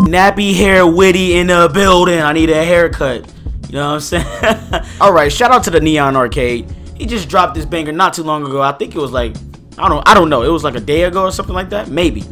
Nappy hair Witty in the building. I need a haircut. You know what I'm saying? Alright, shout out to the Neon Arcade. He just dropped this banger not too long ago. I think it was like, I don't know. It was like a day ago or something like that. Maybe.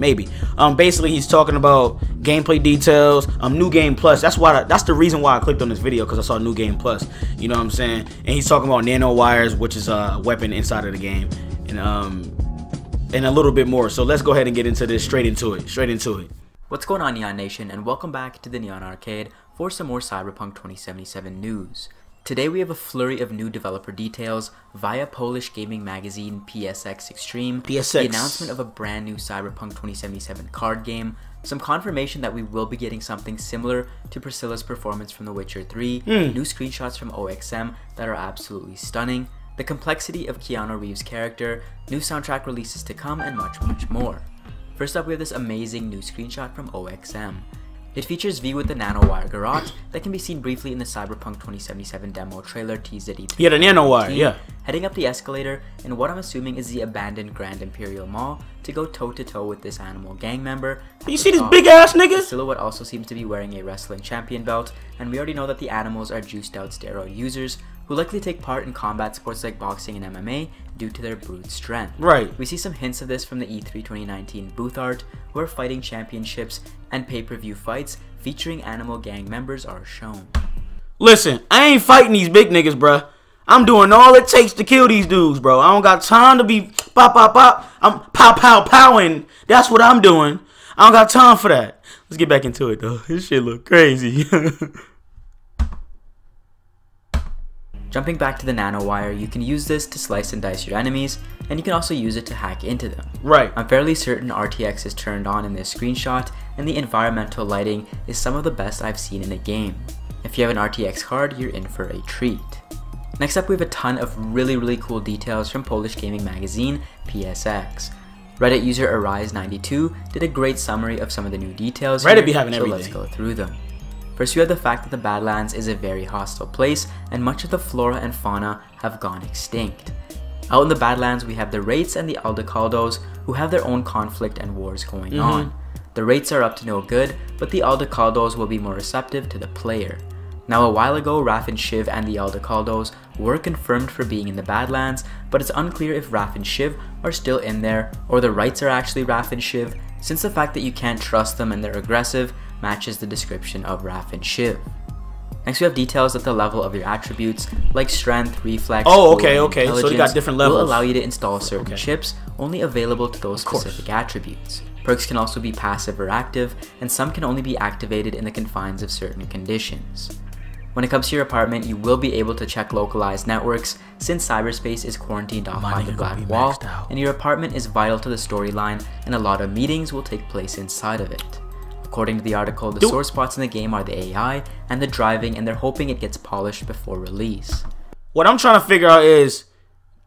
Basically he's talking about gameplay details, new game plus. That's the reason why I clicked on this video, because I saw new game plus. You know what I'm saying? And he's talking about nano wires, which is a weapon inside of the game, and a little bit more. So let's go ahead and get into this straight into it. What's going on, Neon Nation, and welcome back to the Neon Arcade for some more Cyberpunk 2077 news. Today we have a flurry of new developer details via Polish gaming magazine PSX Extreme, the announcement of a brand new Cyberpunk 2077 card game, some confirmation that we will be getting something similar to Priscilla's performance from The Witcher 3, new screenshots from OXM that are absolutely stunning, the complexity of Keanu Reeves' character, new soundtrack releases to come, and much more. First up, we have this amazing new screenshot from OXM. It features V with the nanowire garage that can be seen briefly in the Cyberpunk 2077 demo trailer teased at E3. Yeah, the nanowire, yeah. Heading up the escalator in what I'm assuming is the abandoned Grand Imperial Mall to go toe-to-toe with this animal gang member. You see this big ass nigga? The silhouette also seems to be wearing a wrestling champion belt, and we already know that the animals are juiced out steroid users who likely take part in combat sports like boxing and MMA due to their brute strength. Right. We see some hints of this from the E3 2019 booth art, where fighting championships and pay-per-view fights featuring animal gang members are shown. Listen, I ain't fighting these big niggas, bruh. I'm doing all it takes to kill these dudes, bro. I don't got time to be pop. I'm pow-powing. That's what I'm doing. I don't got time for that. Let's get back into it, though. This shit look crazy. Jumping back to the nanowire, you can use this to slice and dice your enemies, and you can also use it to hack into them. Right. I'm fairly certain RTX is turned on in this screenshot, and the environmental lighting is some of the best I've seen in a game. If you have an RTX card, you're in for a treat. Next up, we have a ton of really cool details from Polish gaming magazine PSX. Reddit user Arise92 did a great summary of some of the new details Reddit here, be having so everything. let's go through them. First, we have the fact that the Badlands is a very hostile place, and much of the flora and fauna have gone extinct. Out in the Badlands, we have the Wraiths and the Aldecaldos, who have their own conflict and wars going on. The Wraiths are up to no good, but the Aldecaldos will be more receptive to the player. Now, a while ago, Raph and Shiv and the Aldecaldos were confirmed for being in the Badlands, but it's unclear if Raph and Shiv are still in there, or the Wraiths are actually Raph and Shiv, since the fact that you can't trust them and they're aggressive matches the description of Raph and Shiv. Next, we have details that the level of your attributes, like strength, reflex, okay. So they got different levels. Will allow you to install certain chips only available to those specific attributes. Perks can also be passive or active, and some can only be activated in the confines of certain conditions. When it comes to your apartment, you will be able to check localized networks, since cyberspace is quarantined off by the Black Wall, and your apartment is vital to the storyline, and a lot of meetings will take place inside of it. According to the article, the sore spots in the game are the AI and the driving, and they're hoping it gets polished before release. What I'm trying to figure out is,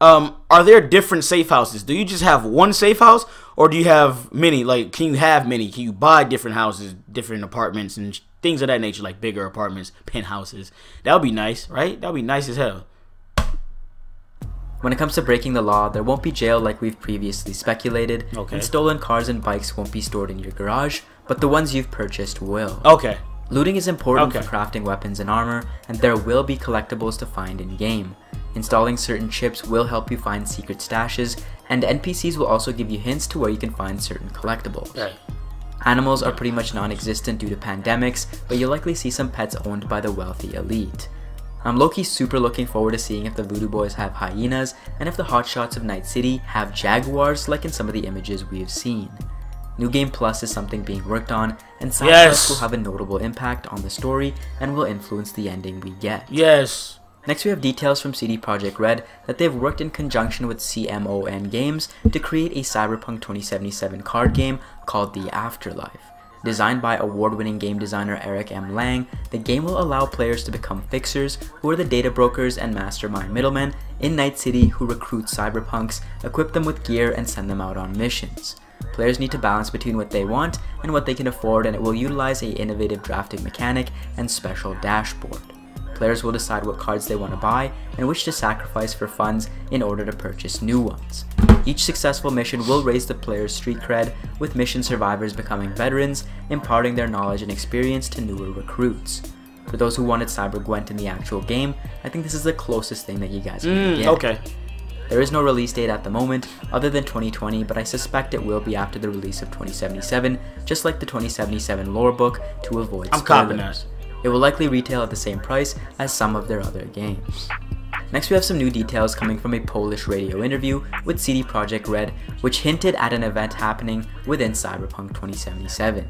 are there different safe houses? Do you just have one safe house, or do you have many? Like, can you have many? Can you buy different houses, different apartments, and things of that nature, like bigger apartments, penthouses? That would be nice, right? That would be nice as hell. When it comes to breaking the law, there won't be jail like we've previously speculated, and stolen cars and bikes won't be stored in your garage, but the ones you've purchased will. Looting is important for crafting weapons and armor, and there will be collectibles to find in-game. Installing certain chips will help you find secret stashes, and NPCs will also give you hints to where you can find certain collectibles. Animals are pretty much non-existent due to pandemics, but you'll likely see some pets owned by the wealthy elite. I'm low-key super looking forward to seeing if the Voodoo Boys have hyenas, and if the hotshots of Night City have jaguars like in some of the images we have seen. New Game Plus is something being worked on, and side quests will have a notable impact on the story and will influence the ending we get. Next, we have details from CD Projekt Red that they've worked in conjunction with CMON Games to create a Cyberpunk 2077 card game called The Afterlife. Designed by award-winning game designer Eric M. Lang, the game will allow players to become fixers, who are the data brokers and mastermind middlemen in Night City who recruit cyberpunks, equip them with gear, and send them out on missions. Players need to balance between what they want and what they can afford, and it will utilize an innovative drafting mechanic and special dashboard. Players will decide what cards they want to buy and which to sacrifice for funds in order to purchase new ones. Each successful mission will raise the player's street cred, with mission survivors becoming veterans, imparting their knowledge and experience to newer recruits. For those who wanted Cyber Gwent in the actual game, I think this is the closest thing that you guys can get. Okay. There is no release date at the moment, other than 2020, but I suspect it will be after the release of 2077, just like the 2077 lore book, to avoid spoilers. I'm copping that. It will likely retail at the same price as some of their other games. Next we have some new details coming from a Polish radio interview with CD Projekt Red, which hinted at an event happening within Cyberpunk 2077.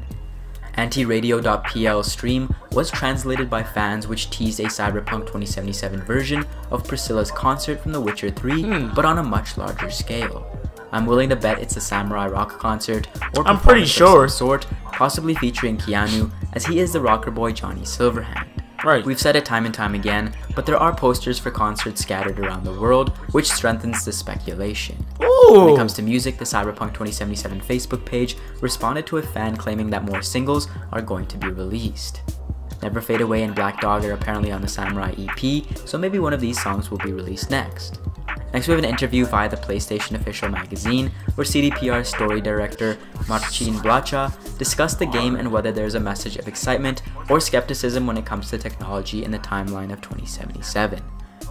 Antiradio.pl stream was translated by fans, which teased a Cyberpunk 2077 version of Priscilla's concert from The Witcher 3, but on a much larger scale. I'm willing to bet it's a samurai rock concert, or I'm pretty sure of some sort, possibly featuring Keanu, as he is the rocker boy Johnny Silverhand. Right. We've said it time and time again, but there are posters for concerts scattered around the world, which strengthens the speculation. Ooh. When it comes to music, the Cyberpunk 2077 Facebook page responded to a fan claiming that more singles are going to be released. Never Fade Away and Black Dog are apparently on the Samurai EP, so maybe one of these songs will be released next. Next we have an interview via the PlayStation official magazine, where CDPR story director Marcin Blacha discussed the game and whether there is a message of excitement or skepticism when it comes to technology in the timeline of 2077.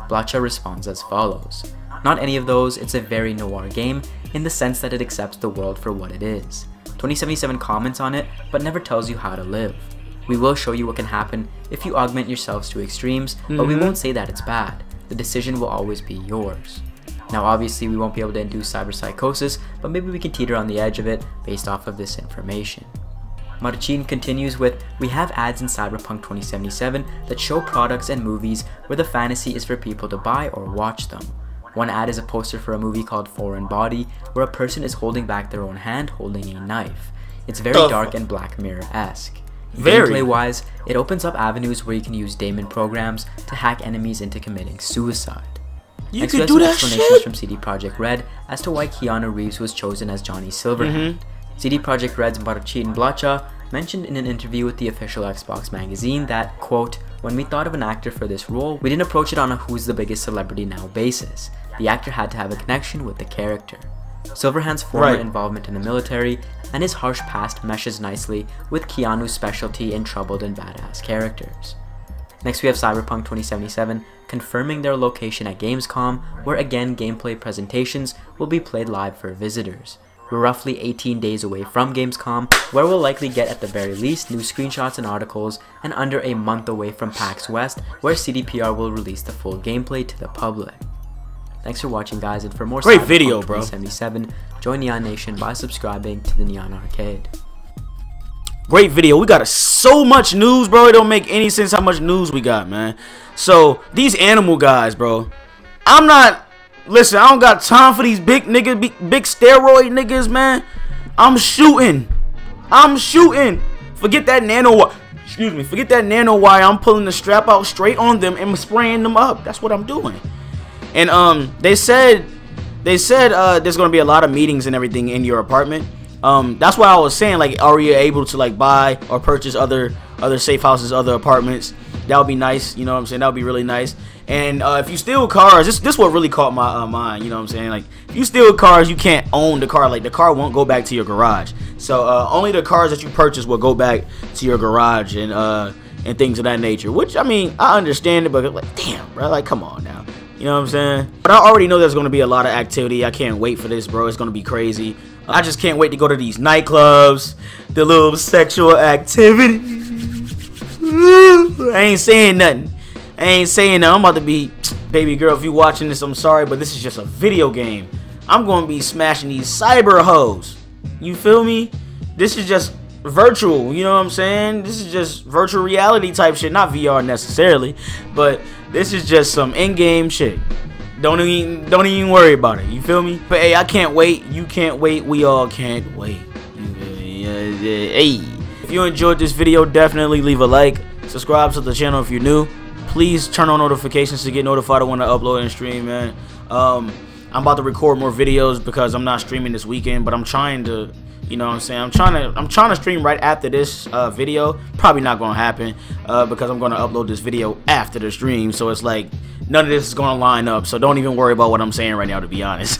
Blacha responds as follows: "Not any of those, it's a very noir game in the sense that it accepts the world for what it is. 2077 comments on it, but never tells you how to live. We will show you what can happen if you augment yourselves to extremes, but we won't say that it's bad. The decision will always be yours." Now obviously we won't be able to induce cyberpsychosis, but maybe we can teeter on the edge of it based off of this information. Marcin continues with, "We have ads in Cyberpunk 2077 that show products and movies where the fantasy is for people to buy or watch them. One ad is a poster for a movie called Foreign Body, where a person is holding back their own hand holding a knife. It's very dark and Black Mirror-esque. Gameplay-wise, it opens up avenues where you can use daemon programs to hack enemies into committing suicide." You can do that explanations shit? from CD Projekt Red as to why Keanu Reeves was chosen as Johnny Silverhand. CD Projekt Red's Marcin Blacha mentioned in an interview with the official Xbox magazine that, quote, "When we thought of an actor for this role, we didn't approach it on a who's the biggest celebrity now basis. The actor had to have a connection with the character. Silverhand's former involvement in the military and his harsh past meshes nicely with Keanu's specialty in troubled and badass characters." Next we have Cyberpunk 2077 confirming their location at Gamescom, where again gameplay presentations will be played live for visitors. We're roughly 18 days away from Gamescom, where we'll likely get at the very least new screenshots and articles, and under a month away from PAX West, where CDPR will release the full gameplay to the public. Thanks for watching, guys, and for more great Cyberpunk video, bro. 2077, join Neon Nation by subscribing to the Neon Arcade. Great video. We got so much news, bro. It don't make any sense how much news we got, man. So these animal guys, bro, listen, I don't got time for these big niggas, big steroid niggas, man. I'm shooting. Forget that forget that nano wire. I'm pulling the strap out straight on them and spraying them up. That's what I'm doing. And they said there's gonna be a lot of meetings and everything in your apartment. That's why I was saying, like, are you able to like buy or purchase other safe houses, other apartments? That would be nice, you know what I'm saying? That would be really nice. And if you steal cars, this what really caught my mind, you know what I'm saying? Like, if you steal cars, you can't own the car. Like, the car won't go back to your garage. So only the cars that you purchase will go back to your garage and things of that nature. Which, I mean, I understand it, but like, damn, bro, like, come on now. You know what I'm saying? But I already know there's going to be a lot of activity. I can't wait for this, bro. It's going to be crazy. I just can't wait to go to these nightclubs, the little sexual activity. I ain't saying nothing. I'm about to be, baby girl, if you watching this, I'm sorry, but this is just a video game. I'm going to be smashing these cyber hoes. You feel me? This is just virtual, you know what I'm saying? This is just virtual reality type shit, not VR necessarily, but this is just some in-game shit. Don't even worry about it. You feel me? But hey, I can't wait. You can't wait. We all can't wait. Hey, if you enjoyed this video, definitely leave a like. Subscribe to the channel if you're new. Please turn on notifications to get notified when I upload and stream, man. I'm about to record more videos because I'm not streaming this weekend, but I'm trying to You know what I'm saying? I'm trying to stream right after this video. Probably not gonna happen because I'm gonna upload this video after the stream. So it's like none of this is gonna line up. So don't even worry about what I'm saying right now, to be honest.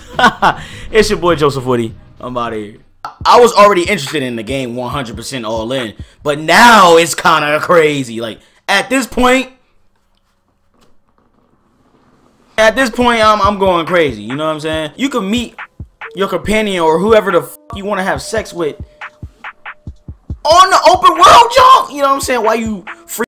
It's your boy JosephWitty. I'm out of here. I was already interested in the game 100% all in, but now it's kind of crazy. Like at this point, I'm going crazy. You know what I'm saying? You can meet your companion or whoever the f you want to have sex with on the open world, y'all. You know what I'm saying? Why you free